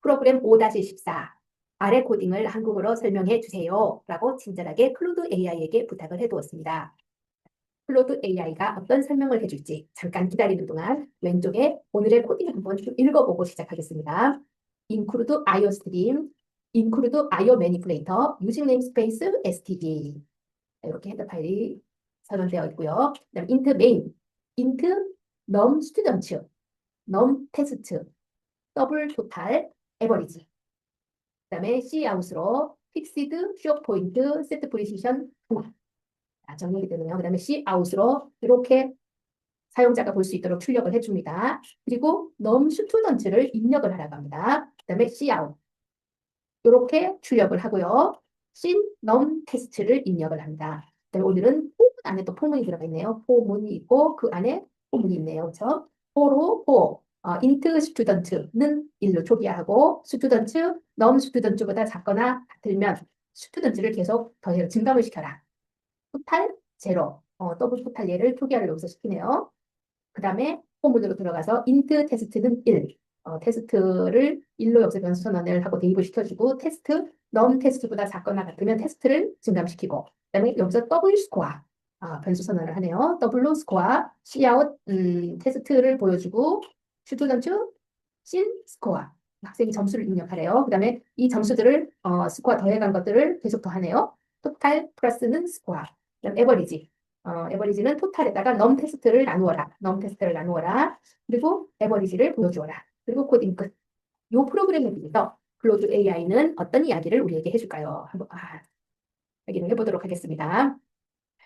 프로그램 5-14 아래 코딩을 한국어로 설명해 주세요. 라고 친절하게 클로드 AI에게 부탁을 해두었습니다. 클로드 AI가 어떤 설명을 해줄지 잠깐 기다리는 동안 왼쪽에 오늘의 코딩을 한번 읽어보고 시작하겠습니다. include IO stream, include IO manipulator, using namespace std. 이렇게 헤더 파일이 선언되어 있고요. 그다음 int main, int num student, num test, 더블 토탈, 에버리지. 그다음에 cout으로 fixed, show point, set position, 정리가 되네요. 그다음에 cout으로 이렇게 사용자가 볼 수 있도록 출력을 해줍니다. 그리고 num student를 입력을 하라고 합니다. 그다음에 cout 이렇게 출력을 하고요. sin num test를 입력을 합니다. 그다음에 오늘은 포문 안에 또 포문이 들어가 있네요. 포문이 있고 그 안에 포문이 있네요. 그렇죠? 포로 포 int student는 1로 초기화하고 student num student보다 작거나 같으면 student를 계속 더해서 증감을 시켜라. 토탈 제로 더블 토탈 얘를 초기화를 여기서 시키네요. 그 다음에 포문으로 들어가서 int 테스트는 1. 테스트를 1로 여기서 변수 선언을 하고 대입을 시켜주고 테스트, num 테스트보다 작거나 같으면 테스트를 증감시키고 그 다음에 여기서 더블 스코어 변수 선언을 하네요. 더블로 스코어, cout 테스트를 보여주고 스튜던트 sin 스코어 학생이 점수를 입력하래요. 그 다음에 이 점수들을 스코어 더해간 것들을 계속 더하네요. 토탈 플러스는 스코어, 그다음 에버리지 에버리지는 토탈에다가 넘 테스트를 나누어라. 넘 테스트를 나누어라. 그리고 에버리지를 보여주어라. 그리고 코딩 끝. 이 프로그램에 비해서 클로드 AI는 어떤 이야기를 우리에게 해줄까요? 한번 확인을 해보도록 하겠습니다.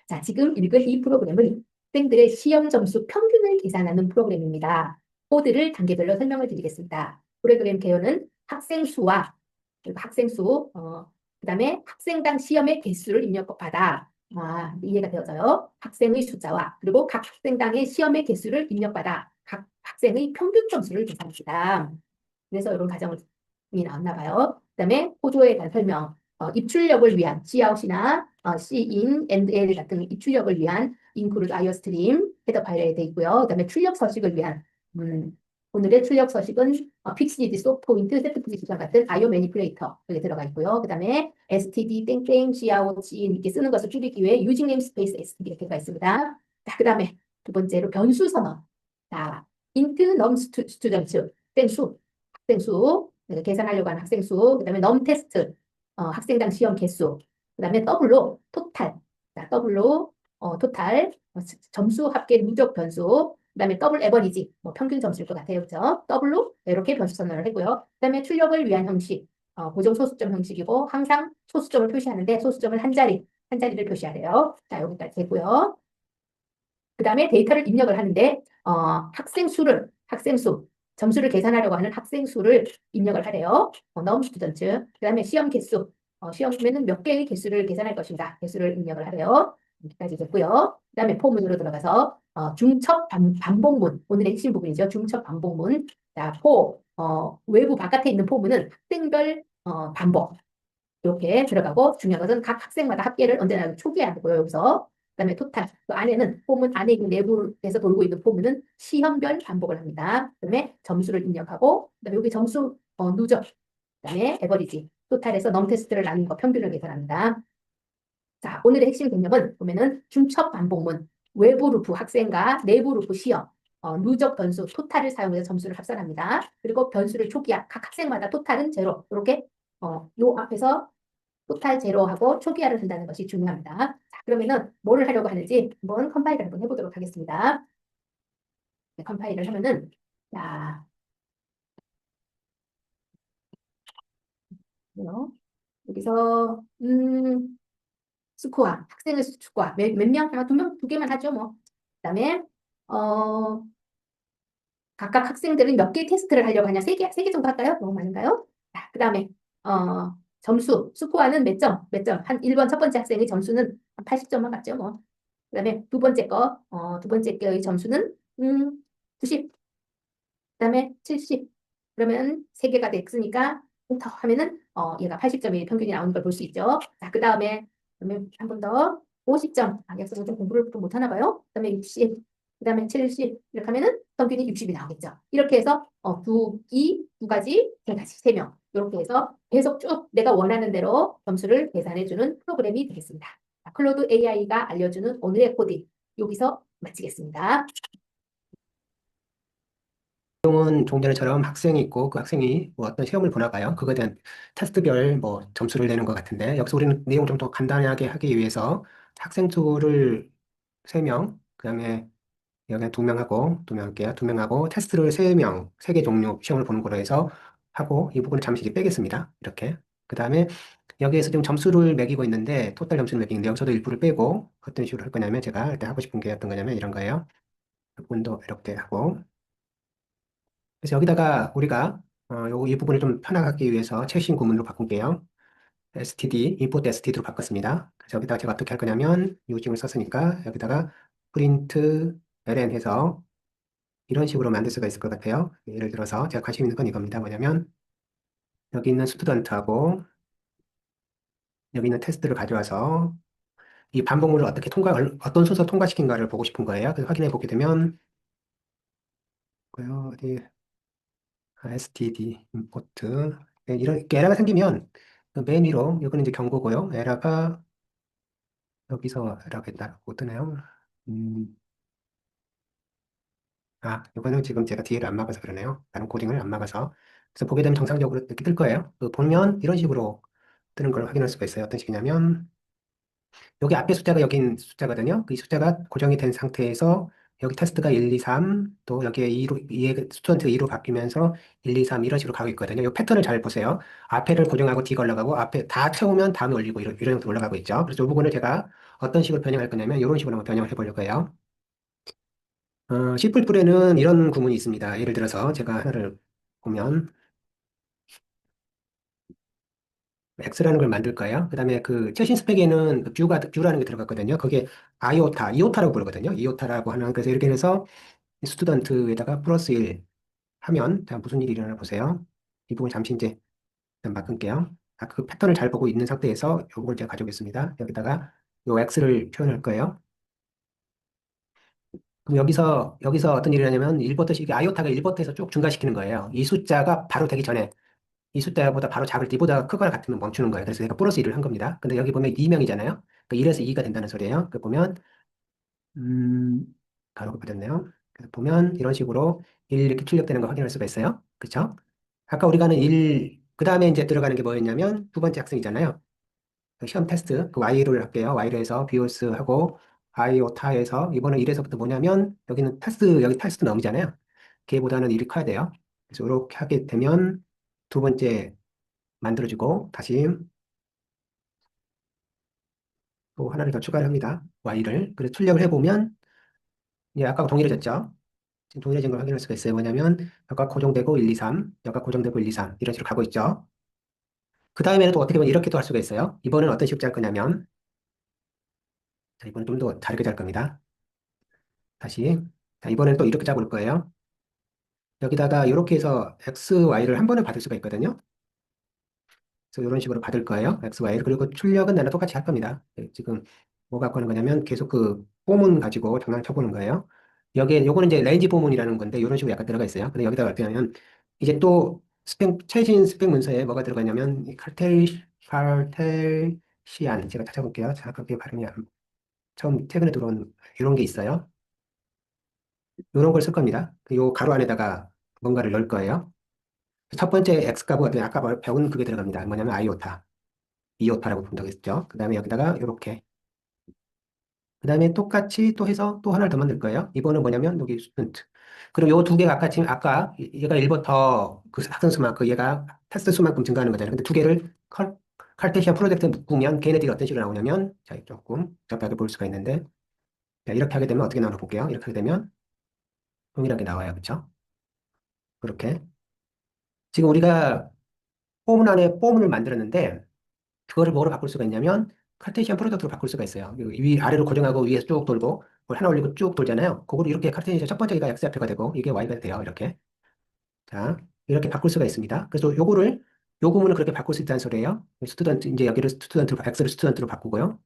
자, 지금 읽은 이 프로그램은 학생들의 시험 점수 평균을 계산하는 프로그램입니다. 코드를 단계별로 설명을 드리겠습니다. 프로그램 개요는 학생 수와 그리고 학생 수, 그다음에 학생당 시험의 개수를 입력받아 이해가 되어져요. 학생의 숫자와 그리고 각 학생당의 시험의 개수를 입력받아 각 학생의 평균 점수를 계산합니다. 그래서 이런 과정이 나왔나 봐요. 그다음에 호조에 대한 설명, 입출력을 위한 cout이나 cin, and l 같은 입출력을 위한 include iostream 헤더 파일에 되어 있고요. 그다음에 출력 서식을 위한 오늘의 출력 서식은 픽시드, 소포인트, 세트 포지션 같은 IO 매니플레이터 여기 들어가 있고요. 그 다음에 std 땡땡 cout 이렇게 쓰는 것을 줄이기 위해 using namespace std 이렇게 가 있습니다. 자, 그 다음에 두 번째로 변수 선언. 자, int num student 학생수, 학생수 계산하려고 하는 학생수. 그 다음에 num test 학생당 시험 개수. 그 다음에 더블로 토탈. 자, 더블로 토탈 점수 합계 누적 변수. 그다음에 더블 에버리지, 평균 점수일 것 같아요. 그렇죠? 더블로 이렇게 변수 선언을 했고요. 그다음에 출력을 위한 형식, 고정 소수점 형식이고 항상 소수점을 표시하는데 소수점을 한 자리를 표시하래요. 자, 여기까지 되고요. 그다음에 데이터를 입력을 하는데 학생 수, 점수를 계산하려고 하는 학생 수를 입력을 하래요. num student. 그다음에 시험 개수, 시험에는 몇 개의 개수를 계산할 것인가? 개수를 입력을 하래요. 여기까지 됐고요. 그다음에 포문으로 들어가서 중첩 반복문, 오늘의 핵심 부분이죠. 중첩 반복문. 자, 외부 바깥에 있는 포문은 학생별 반복. 이렇게 들어가고 중요한 것은 각 학생마다 합계를 언제나 초기화하고요. 여기서 그다음에 토탈, 그 안에는 포문 안에 있는 내부에서 돌고 있는 포문은 시험별 반복을 합니다. 그다음에 점수를 입력하고 그다음에 여기 점수 누적, 그다음에 에버리지, 토탈에서 넘 테스트를 나눈 거 평균을 계산합니다. 자, 오늘의 핵심 개념은 보면은 중첩 반복문, 외부 루프 학생과 내부 루프 시험, 누적 변수 토탈을 사용해서 점수를 합산합니다. 그리고 변수를 초기화, 각 학생마다 토탈은 제로. 이렇게 요 앞에서 토탈 제로하고 초기화를 한다는 것이 중요합니다. 자, 그러면은 뭐를 하려고 하는지 한번 컴파일을 한번 해보도록 하겠습니다. 네, 컴파일을 하면은 자, 여기서 스코어, 학생의 스코어 몇 명? 두 명, 두 개만 하죠 뭐. 그다음에 각각 학생들은 몇 개 테스트를 하려고 하냐? 세 개 정도 할까요? 너무 많은가요? 자, 그다음에 점수, 스코어는 몇 점? 몇 점? 한 1번 첫 번째 학생의 점수는 한 80점만 맞죠 뭐. 그다음에 두 번째 거의 점수는 90. 그다음에 70. 그러면 세 개가 됐으니까 더 하면은 얘가 80점이 평균이 나오는 걸 볼 수 있죠. 자, 그다음에 그러면 한 번 더 50점. 약속은 좀 공부를 좀 못하나 봐요. 그다음에 60. 그다음에 70. 이렇게 하면은 평균이 60이 나오겠죠. 이렇게 해서 두 가지, 세 가지, 세 명. 이렇게 해서 계속 쭉 내가 원하는 대로 점수를 계산해주는 프로그램이 되겠습니다. 자, 클로드 AI가 알려주는 오늘의 코딩 여기서 마치겠습니다. 내용은 조금 전에처럼 학생이 있고 그 학생이 뭐 어떤 시험을 보나 봐요. 그거에 대한 테스트별 뭐 점수를 내는 것 같은데 여기서 우리는 내용 좀 더 간단하게 하기 위해서 학생 수를 3명, 그다음에 여기 2명하고 2명 할게요. 2명하고 테스트를 3명, 3개 종류 시험을 보는 거로 해서 하고 이 부분을 잠시 이제 빼겠습니다. 이렇게. 그다음에 여기에서 지금 점수를 매기고 있는데 토탈 점수를 매기는데 여기서도 일부를 빼고 어떤 식으로 할 거냐면 제가 일단 하고 싶은 게 어떤 거냐면 이런 거예요. 이 부분도 이렇게 하고 그래서 여기다가 우리가 이 부분을 좀 편하게 하기 위해서 최신 구문으로 바꿀게요. std, import std로 바꿨습니다. 그래서 여기다가 제가 어떻게 할 거냐면 요징을 썼으니까 여기다가 print ln 해서 이런 식으로 만들 수가 있을 것 같아요. 예를 들어서 제가 관심 있는 건 이겁니다. 뭐냐면 여기 있는 스튜던트하고 여기 있는 테스트를 가져와서 이 반복문을 어떻게 어떤 순서 통과시킨가를 보고 싶은 거예요. 그래서 확인해 보게 되면 어디 std import 네, 이런 에러가 생기면 그맨 위로 이거는 이제 경고고요. 에러가 여기서 에러가 있다고 뜨네요. 음, 이거는 지금 제가 뒤에를 안 막아서 그러네요. 다른 코딩을 안 막아서. 그래서 보게 되면 정상적으로 이렇게 뜰 거예요. 보면 이런 식으로 뜨는 걸 확인할 수가 있어요. 어떤 식이냐면 여기 앞에 숫자가 여긴 숫자거든요. 이 숫자가 고정이 된 상태에서 여기 테스트가 1, 2, 3, 또 여기에 2로, 스튜던트가 2로 바뀌면서 1, 2, 3 이런 식으로 가고 있거든요. 이 패턴을 잘 보세요. 앞에를 고정하고 뒤가 올라가고 앞에 다 채우면 다음에 올리고 이런 식으로 올라가고 있죠. 그래서 이 부분을 제가 어떤 식으로 변형할 거냐면 이런 식으로 한번 변형을 해보려고 해요. C++에는 이런 구문이 있습니다. 예를 들어서 제가 하나를 보면 X라는 걸 만들 거예요. 그 다음에 그 최신 스펙에는 그 뷰라는 게 들어갔거든요. 그게 이오타라고 부르거든요. 이오타라고 하는, 그래서 이렇게 해서 스튜던트에다가 플러스 1 하면, 자, 무슨 일이 일어나 보세요. 이 부분 잠시 이제 일단 바꿀게요. 그 패턴을 잘 보고 있는 상태에서 이걸 제가 가져오겠습니다. 여기다가 요 X를 표현할 거예요. 그럼 여기서 어떤 일이 일어나냐면 1부터, 이게 아이오타가 1부터에서 쭉 증가시키는 거예요. 이 숫자가 바로 되기 전에 이 숫자보다 바로 작을 때 이보다 크거나 같으면 멈추는 거예요. 그래서 제가 플러스 1을 한 겁니다. 근데 여기 보면 2명이잖아요. 그 1에서 2가 된다는 소리예요. 그 보면 음, 가로가 빠졌네요. 그래서 보면 이런 식으로 1 이렇게 출력되는 걸 확인할 수가 있어요. 그렇죠? 아까 우리가 하는 1, 그 다음에 이제 들어가는 게 뭐였냐면 두 번째 학생이잖아요. 그 시험 테스트, 그 Y를 할게요. Y를 해서 비오스하고 아이오타에서 이번에 1에서부터 뭐냐면 여기 테스트 넘이잖아요. 걔보다는 1이 커야 돼요. 그래서 이렇게 하게 되면 두 번째 만들어주고 다시 또 하나를 더 추가를 합니다. Y를. 그래서 출력을 해보면 이제 아까 동일해졌죠. 지금 동일해진 걸 확인할 수가 있어요. 뭐냐면 여기가 고정되고 1, 2, 3, 여기가 고정되고 1, 2, 3 이런 식으로 가고 있죠. 그 다음에는 또 어떻게 보면 이렇게도 할 수가 있어요. 이번엔 어떤 식으로 짤 거냐면 자, 이번엔 좀 더 다르게 짤 겁니다. 다시 자, 이번엔 또 이렇게 짜볼 거예요. 여기다가 이렇게 해서 X, Y를 한 번에 받을 수가 있거든요. 그래서 이런 식으로 받을 거예요. X, Y를. 그리고 출력은 나랑 똑같이 할 겁니다. 지금 뭐 갖고 하는 거냐면 계속 그 폼은 가지고 장난을 쳐보는 거예요. 요거는 이제 레인지 포문이라는 건데 이런 식으로 약간 들어가 있어요. 근데 여기다가 어떻게 하면 이제 또 최신 스펙 문서에 뭐가 들어가냐면 이 칼텔시안 제가 찾아볼게요. 정확하게 발음이 처음 최근에 들어온 이런 게 있어요. 이런 걸 쓸 겁니다. 요 가로 안에다가 뭔가를 넣을 거예요. 첫 번째 X값은 아까 배운 그게 들어갑니다. 뭐냐면 아이오타. 이오타라고 본다고 했죠. 그 다음에 여기다가 이렇게. 그 다음에 똑같이 또 해서 또 하나를 더 만들 거예요. 이번은 뭐냐면 여기 스튜던트. 그럼 요 두 개가 아까 얘가 1부터 그 학생 수만큼 얘가 테스트 수만큼 증가하는 거잖아요. 근데 두 개를 칼테시안 프로젝트에 묶으면 걔네들이 어떤 식으로 나오냐면 자, 조금 접하게 볼 수가 있는데 자, 이렇게 하게 되면 어떻게 나오나 볼게요. 이렇게 하게 되면 동일하게 나와요. 그렇죠? 그렇게. 지금 우리가 포문 안에 포문을 만들었는데 그거를 뭐로 바꿀 수가 있냐면 카르테시안 프로덕트로 바꿀 수가 있어요. 위 아래로 고정하고 위에서 쭉 돌고 그걸 하나 올리고 쭉 돌잖아요. 그거를 이렇게 카르테시안 첫 번째가 x좌표가 되고 이게 y가 돼요. 이렇게. 자, 이렇게 바꿀 수가 있습니다. 그래서 요 구문을 그렇게 바꿀 수 있다는 소리예요. 스튜던트 이제 여기를 스튜던트로 x를 스튜던트로 바꾸고요.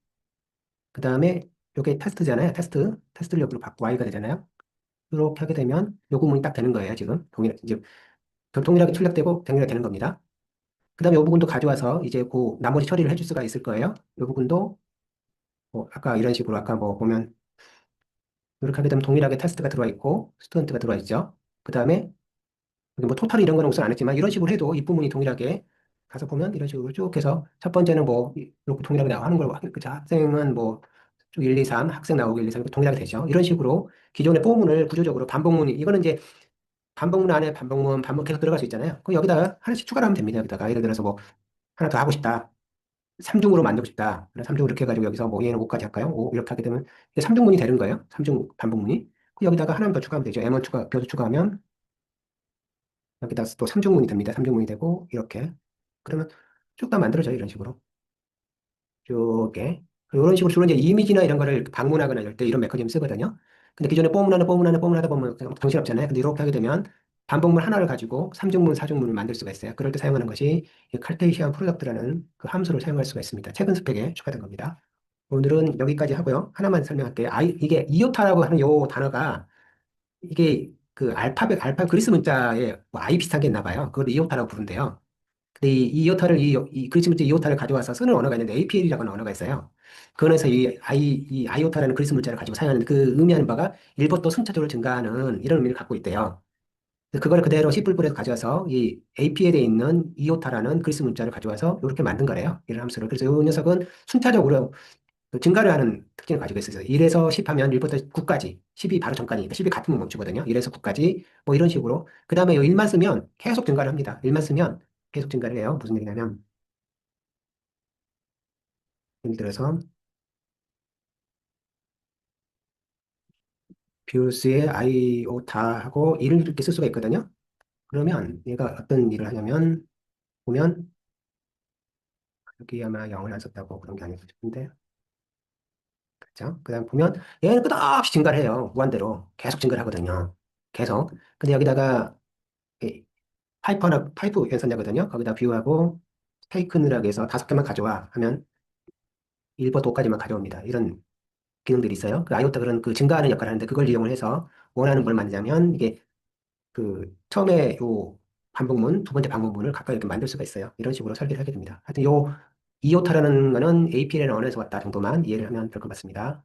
그 다음에 요게 테스트잖아요. 테스트를 여기로 바꾸고 y가 되잖아요. 이렇게 하게 되면 요 구문이 딱 되는 거예요, 지금. 이제 동일하게 출력되고 동일하게 되는 겁니다. 그 다음에 이 부분도 가져와서 이제 그 나머지 처리를 해줄 수가 있을 거예요. 이 부분도 뭐 아까 이런 식으로 아까 뭐 보면 이렇게 하게 되면 동일하게 테스트가 들어와 있고 스튜던트가 들어와 있죠. 그 다음에 여기 뭐 토탈 이런 거는 우선 안 했지만 이런 식으로 해도 이 부분이 동일하게 가서 보면 이런 식으로 쭉 해서 첫 번째는 뭐 이렇게 동일하게 나하는 걸 그죠? 학생은 뭐 쭉 1, 2, 3 학생 나오고 1, 2, 3 이렇게 동일하게 되죠. 이런 식으로 기존의 포문을 구조적으로 반복문이 이거는 이제 반복문 안에 반복 계속 들어갈 수 있잖아요. 그럼 여기다가 하나씩 추가를 하면 됩니다. 여기다가 예를 들어서 뭐 하나 더 하고 싶다. 3중으로 만들고 싶다. 3중 이렇게 해가지고 여기서 뭐 얘는 5까지 할까요? 5 이렇게 하게 되면 이게 3중문이 되는 거예요. 3중 반복문이. 그 여기다가 하나만 더 추가하면 되죠. M1 교수 추가하면 여기다 또 3중문이 됩니다. 3중문이 되고 이렇게. 그러면 쭉 다 만들어져요. 이런 식으로. 쭉게. 이런 식으로 주로 이제 이미지나 이런 거를 방문하거나 이럴 때 이런 메커니즘 쓰거든요. 근데 기존에 뽀문하다 보면 그냥 정신없잖아요. 근데 이렇게 하게 되면 반복문 하나를 가지고 3중문, 4중문을 만들 수가 있어요. 그럴 때 사용하는 것이 이 칼테시안 프로덕트라는 그 함수를 사용할 수가 있습니다. 최근 스펙에 추가된 겁니다. 오늘은 여기까지 하고요. 하나만 설명할게요. 이게 이오타라고 하는 요 단어가 이게 그 알파 그리스 문자에 뭐 I 비슷한 게 있나 봐요. 그걸 이오타라고 부른대요. 근데 이 이오타를 그리스 문자 이오타를 가져와서 쓰는 언어가 있는데 APL이라고 하는 언어가 있어요. 그 언어에서 이 아이오타라는 그리스 문자를 가지고 사용하는 그 의미하는 바가 일부터 순차적으로 증가하는 이런 의미를 갖고 있대요. 그래서 그걸 그대로 C++에서 가져와서 이 APL에 있는 이오타라는 그리스 문자를 가져와서 이렇게 만든 거래요. 이런 함수를. 그래서 이 녀석은 순차적으로 그 증가를 하는 특징을 가지고 있어요. 1에서 10 하면 1부터 9까지, 10이 바로 전까지니까 10이 같으면 멈추거든요. 1에서 9까지, 뭐 이런 식으로. 그 다음에 이 1만 쓰면 계속 증가를 합니다. 1만 쓰면 계속 증가를 해요. 무슨 얘기냐면, 예를 들어서, 뷰스의 i오타하고 1을 이렇게 쓸 수가 있거든요. 그러면 얘가 어떤 일을 하냐면, 보면, 여기 아마 0을 안 썼다고 그런 게 아닐까 싶은데, 그죠? 그 다음 보면, 얘는 끝없이 증가를 해요. 무한대로. 계속 증가를 하거든요. 계속. 근데 여기다가, 파이프 연산자거든요. 거기다 비유하고 테이크느라고 해서 5개만 가져와 하면 1부터 5까지만 가져옵니다. 이런 기능들이 있어요. 그 아이오타 그런 그 증가하는 역할을 하는데 그걸 이용을 해서 원하는 걸 만들자면 이게 그 처음에 요 반복문, 두 번째 반복문을 각각 이렇게 만들 수가 있어요. 이런 식으로 설계를 하게 됩니다. 하여튼 요 이오타라는 거는 APL이라는 언어에서 왔다 정도만 이해를 하면 될 것 같습니다.